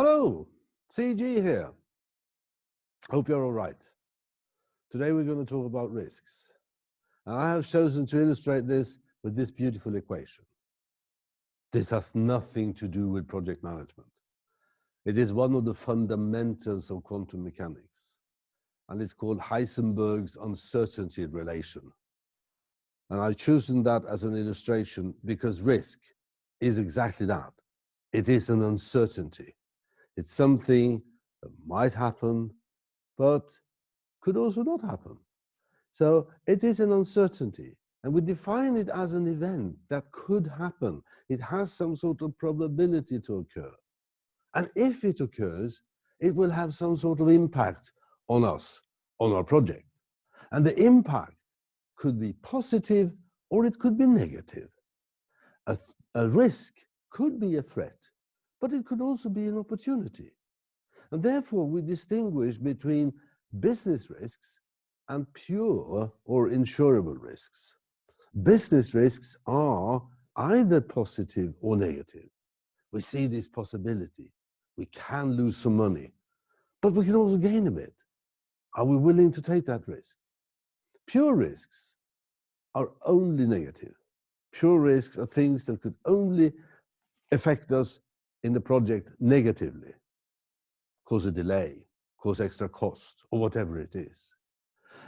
Hello, CG here. Hope you're all right. Today we're going to talk about risks. And I have chosen to illustrate this with this beautiful equation. This has nothing to do with project management. It is one of the fundamentals of quantum mechanics. And it's called Heisenberg's uncertainty relation. And I've chosen that as an illustration because risk is exactly that. It is an uncertainty. It's something that might happen, but could also not happen. So it is an uncertainty, and we define it as an event that could happen. It has some sort of probability to occur. And if it occurs, it will have some sort of impact on us, on our project. And the impact could be positive or it could be negative. A risk could be a threat, but it could also be an opportunity. And therefore, we distinguish between business risks and pure or insurable risks. Business risks are either positive or negative. We see this possibility. We can lose some money, but we can also gain a bit. Are we willing to take that risk? Pure risks are only negative. Pure risks are things that could only affect us in the project negatively, cause a delay, cause extra cost, or whatever it is.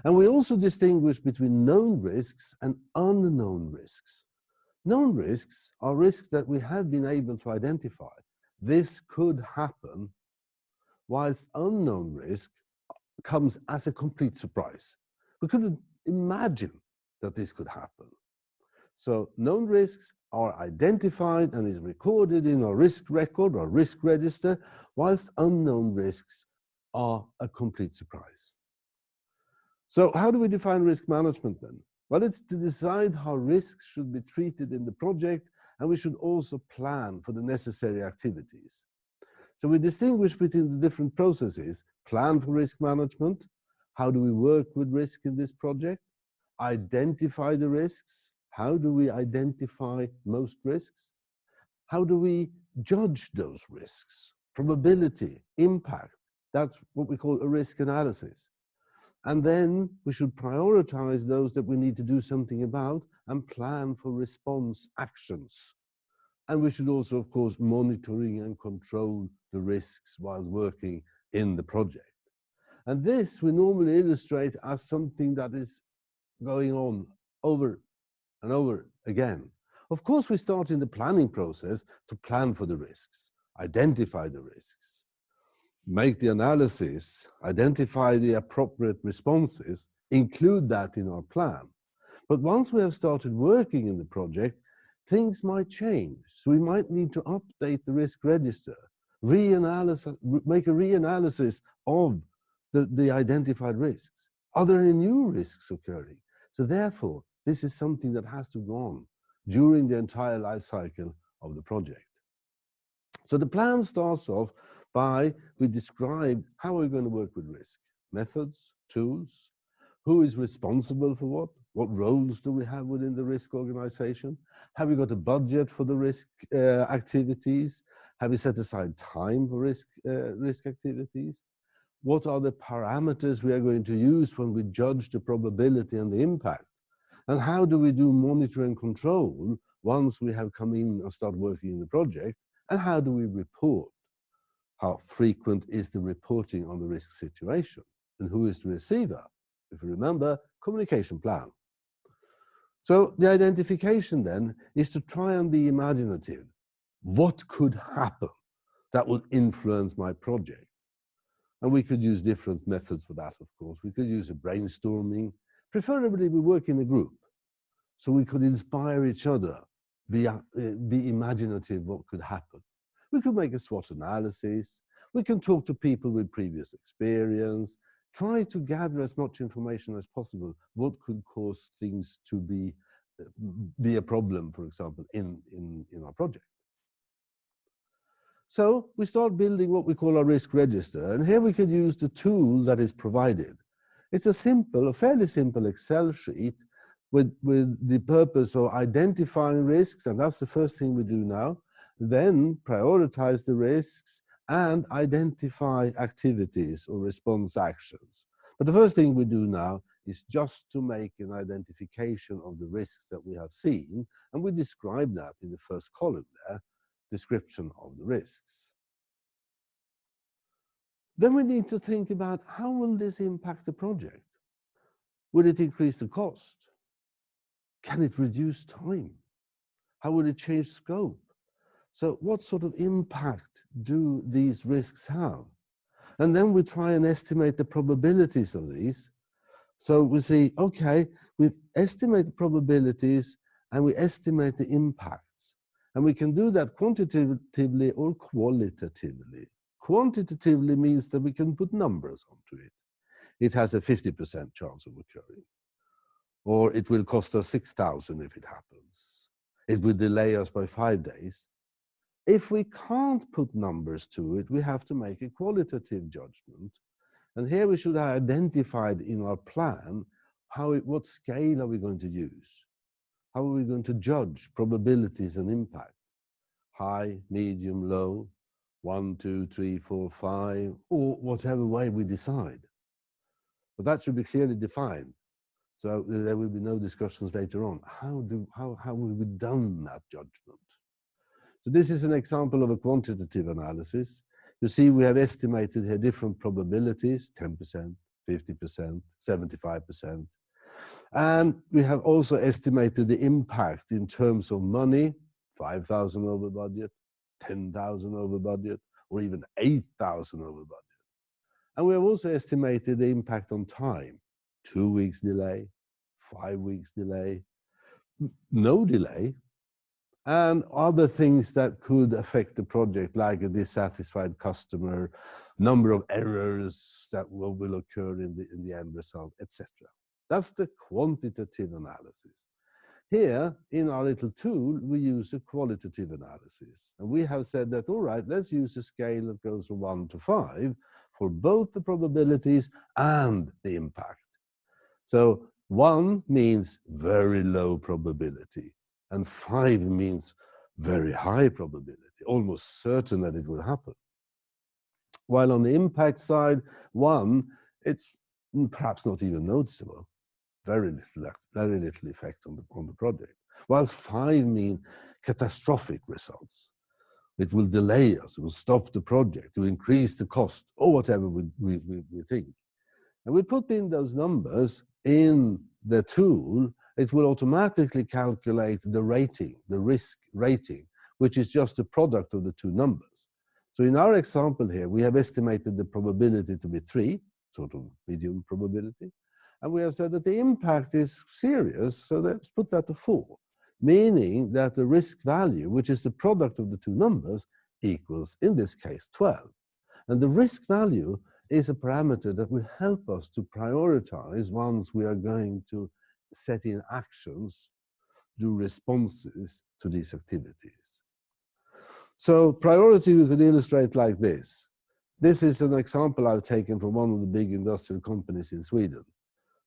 And we also distinguish between known risks and unknown risks. Known risks are risks that we have been able to identify. This could happen, whilst unknown risk comes as a complete surprise. We couldn't imagine that this could happen. So known risks are identified and is recorded in our risk record or risk register, whilst unknown risks are a complete surprise. So how do we define risk management then? Well, it's to decide how risks should be treated in the project, and we should also plan for the necessary activities. So we distinguish between the different processes: plan for risk management, how do we work with risk in this project, identify the risks, how do we identify most risks, how do we judge those risks, probability, impact. That's what we call a risk analysis. And then we should prioritize those that we need to do something about and plan for response actions. And we should also, of course, monitoring and control the risks while working in the project. And this we normally illustrate as something that is going on over and over again. Of course, we start in the planning process to plan for the risks, identify the risks, make the analysis, identify the appropriate responses, include that in our plan. But once we have started working in the project, things might change. So we might need to update the risk register, make a reanalysis of the identified risks. Are there any new risks occurring? So therefore, this is something that has to go on during the entire life cycle of the project. So the plan starts off by, we describe how we're going to work with risk, methods, tools, who is responsible for what roles do we have within the risk organization, have we got a budget for the risk activities, have we set aside time for risk activities, what are the parameters we are going to use when we judge the probability and the impact, and how do we do monitor and control once we have come in and start working in the project, and how do we report? How frequent is the reporting on the risk situation? And who is the receiver? If you remember, communication plan. So the identification then is to try and be imaginative. What could happen that would influence my project? And we could use different methods for that, of course. We could use a brainstorming. Preferably we work in a group, so we could inspire each other, be imaginative what could happen. We could make a SWOT analysis. We can talk to people with previous experience, try to gather as much information as possible. What could cause things to be a problem, for example, in our project? So we start building what we call our risk register. And here we could use the tool that is provided. It's a fairly simple Excel sheet with the purpose of identifying risks. And that's the first thing we do now. Then prioritize the risks and identify activities or response actions. But the first thing we do now is just to make an identification of the risks that we have seen, and we describe that in the first column there, description of the risks. Then we need to think about how will this impact the project? Will it increase the cost? Can it reduce time? How will it change scope? So what sort of impact do these risks have? And then we try and estimate the probabilities of these. So we say, okay, we estimate the probabilities and we estimate the impacts. And we can do that quantitatively or qualitatively. Quantitatively means that we can put numbers onto it. It has a 50% chance of occurring. Or it will cost us 6,000 if it happens. It will delay us by 5 days. If we can't put numbers to it, we have to make a qualitative judgment. And here we should have identified in our plan what scale are we going to use? How are we going to judge probabilities and impact? High, medium, low, 1, 2, 3, 4, 5, or whatever way we decide. But that should be clearly defined. So there will be no discussions later on. How will we done that judgment? So this is an example of a quantitative analysis. You see we have estimated here different probabilities, 10%, 50%, 75%. And we have also estimated the impact in terms of money, 5,000 over budget, 10,000 over budget, or even 8,000 over budget. And we have also estimated the impact on time, 2 weeks delay, 5 weeks delay, no delay, and other things that could affect the project, like a dissatisfied customer, number of errors that will occur in the end result, etc. That's the quantitative analysis. Here, in our little tool, we use a qualitative analysis. And we have said that, all right, let's use a scale that goes from 1 to 5 for both the probabilities and the impact. So 1 means very low probability, and 5 means very high probability, almost certain that it will happen. While on the impact side, 1, it's perhaps not even noticeable, very little effect on the project. Whilst 5 mean catastrophic results. It will delay us, it will stop the project, it will increase the cost, or whatever we think. And we put in those numbers in the tool, it will automatically calculate the rating, the risk rating, which is just a product of the two numbers. So in our example here, we have estimated the probability to be 3, sort of medium probability. And we have said that the impact is serious, so let's put that to 4, meaning that the risk value, which is the product of the two numbers, equals, in this case, 12. And the risk value is a parameter that will help us to prioritize once we are going to set in actions, do responses to these activities. So priority we could illustrate like this. This is an example I've taken from one of the big industrial companies in Sweden.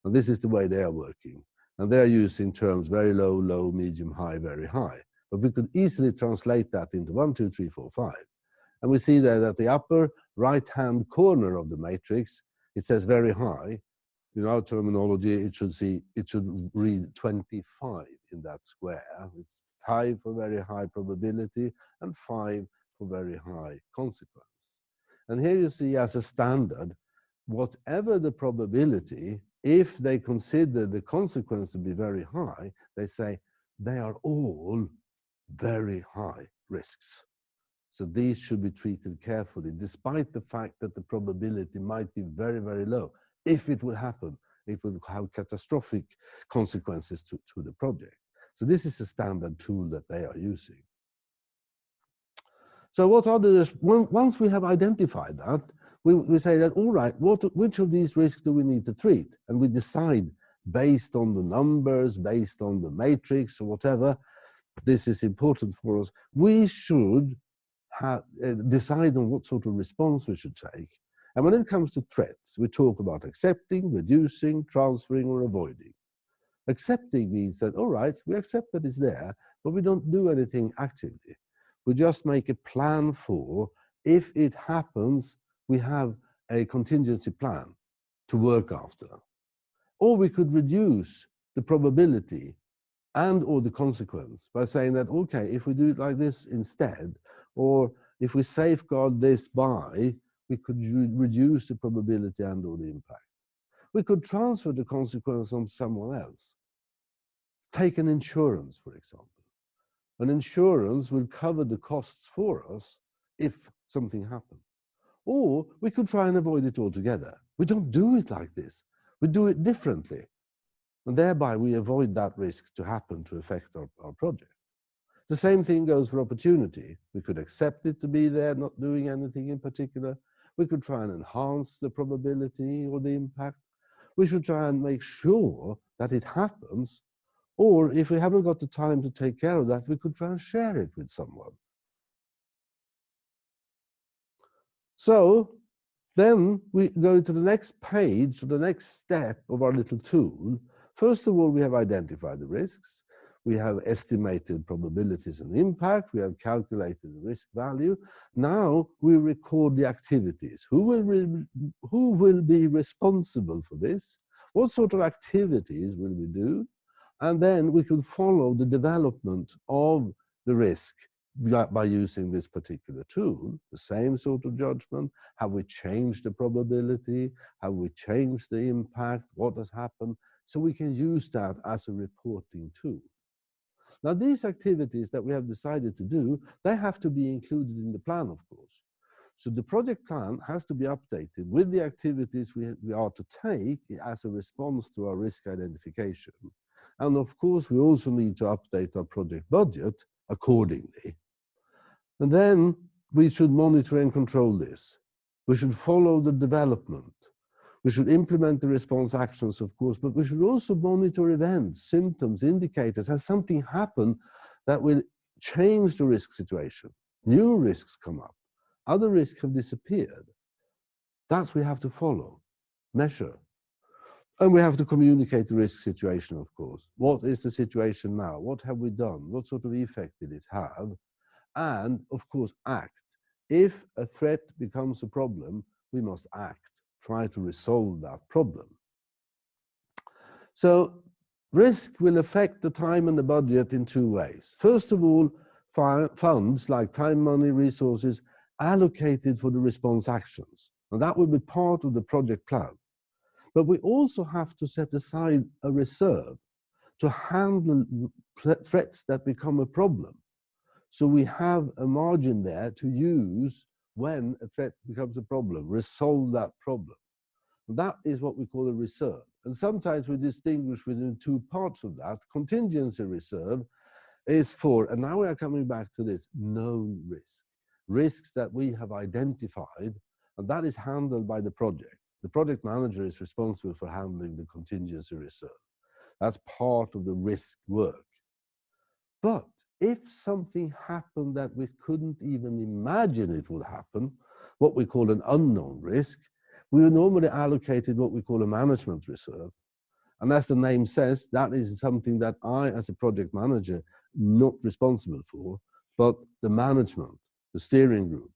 And this is the way they are working. And they're using terms very low, low, medium, high, very high. But we could easily translate that into 1, 2, 3, 4, 5. And we see that at the upper right-hand corner of the matrix, it says very high. In our terminology, it should read 25 in that square. It's 5 for very high probability and 5 for very high consequence. And here you see as a standard, whatever the probability, if they consider the consequence to be very high, they say they are all very high risks. So these should be treated carefully, despite the fact that the probability might be very, very low. If it will happen, it will have catastrophic consequences to the project. So this is a standard tool that they are using. So what are the, once we have identified that, we say that, all right, which of these risks do we need to treat? And we decide based on the numbers, based on the matrix or whatever, this is important for us. We should decide on what sort of response we should take. And when it comes to threats, we talk about accepting, reducing, transferring, or avoiding. Accepting means that, all right, we accept that it's there, but we don't do anything actively. We just make a plan for, if it happens, we have a contingency plan to work after. Or we could reduce the probability and or the consequence by saying that, okay, if we do it like this instead, or if we safeguard this by, we could reduce the probability and or the impact. We could transfer the consequence on someone else. Take an insurance, for example. An insurance will cover the costs for us if something happens. Or we could try and avoid it altogether. We don't do it like this. We do it differently. And thereby we avoid that risk to happen to affect our project. The same thing goes for opportunity. We could accept it to be there, not doing anything in particular. We could try and enhance the probability or the impact. We should try and make sure that it happens. Or if we haven't got the time to take care of that, we could try and share it with someone. So then we go to the next page, to the next step of our little tool. First of all, we have identified the risks. We have estimated probabilities and impact. We have calculated the risk value. Now we record the activities. Who will be responsible for this? What sort of activities will we do? And then we could follow the development of the risk by using this particular tool. The same sort of judgment. Have we changed the probability? Have we changed the impact? What has happened? So we can use that as a reporting tool. Now, these activities that we have decided to do, they have to be included in the plan, of course. So the project plan has to be updated with the activities we are to take as a response to our risk identification. And of course, we also need to update our project budget accordingly. And then we should monitor and control this. We should follow the development. We should implement the response actions, of course, but we should also monitor events, symptoms, indicators. Has something happened that will change the risk situation? New risks come up. Other risks have disappeared. That's what we have to follow, measure. And we have to communicate the risk situation, of course. What is the situation now? What have we done? What sort of effect did it have? And, of course, act. If a threat becomes a problem, we must act. Try to resolve that problem. So risk will affect the time and the budget in two ways. First of all, funds like time, money, resources allocated for the response actions. And that will be part of the project plan. But we also have to set aside a reserve to handle threats that become a problem. So we have a margin there to use when a threat becomes a problem, resolve that problem. That is what we call a reserve. And sometimes we distinguish within two parts of that. Contingency reserve is for, and now we are coming back to this, known risk. Risks that we have identified, and that is handled by the project. The project manager is responsible for handling the contingency reserve. That's part of the risk work. But if something happened that we couldn't even imagine it would happen, what we call an unknown risk, we normally allocated what we call a management reserve. And as the name says, that is something that I, as a project manager, not responsible for, but the management, the steering group,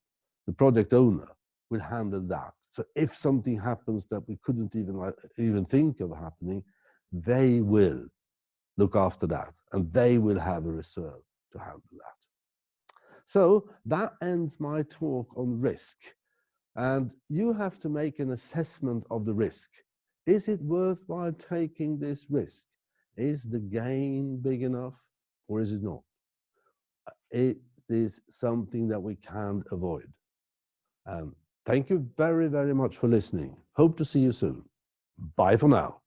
the project owner will handle that. So if something happens that we couldn't even think of happening, they will look after that, and they will have a reserve to handle that. So that ends my talk on risk. And you have to make an assessment of the risk. Is it worthwhile taking this risk? Is the gain big enough, or is it not? It is something that we can't avoid. Thank you very, very much for listening. Hope to see you soon. Bye for now.